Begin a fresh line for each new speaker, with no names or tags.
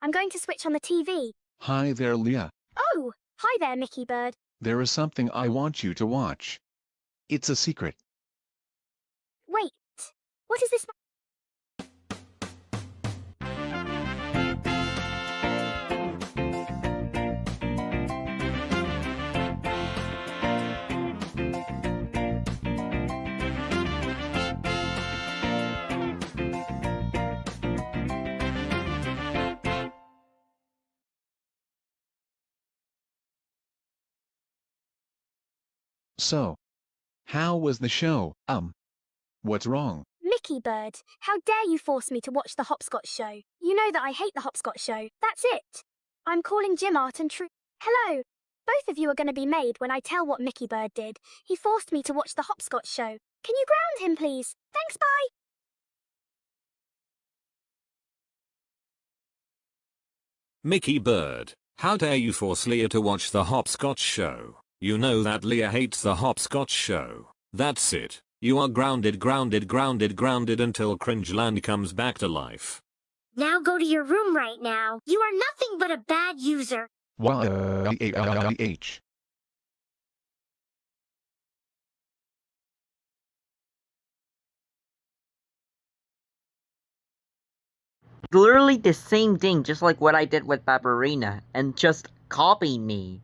I'm going to switch on the TV.
Hi there, Leah.
Oh, hi there, Mickey Bird.
There is something I want you to watch. It's a secret.
Wait, what is this?
So, how was the show? What's wrong?
Mickey Bird, how dare you force me to watch the hopscotch show? You know that I hate the hopscotch show. That's it. I'm calling Jim Art and True. Hello. Both of you are going to be made when I tell what Mickey Bird did. He forced me to watch the hopscotch show. Can you ground him, please? Thanks, bye.
Mickey Bird, how dare you force Leah to watch the hopscotch show? You know that Leah hates the hopscotch show. That's it. You are grounded until Cringeland comes back to life.
Now go to your room right now. You are nothing but a bad user.
YH.
Literally the same thing, just like what I did with Barbarina, and just copy me.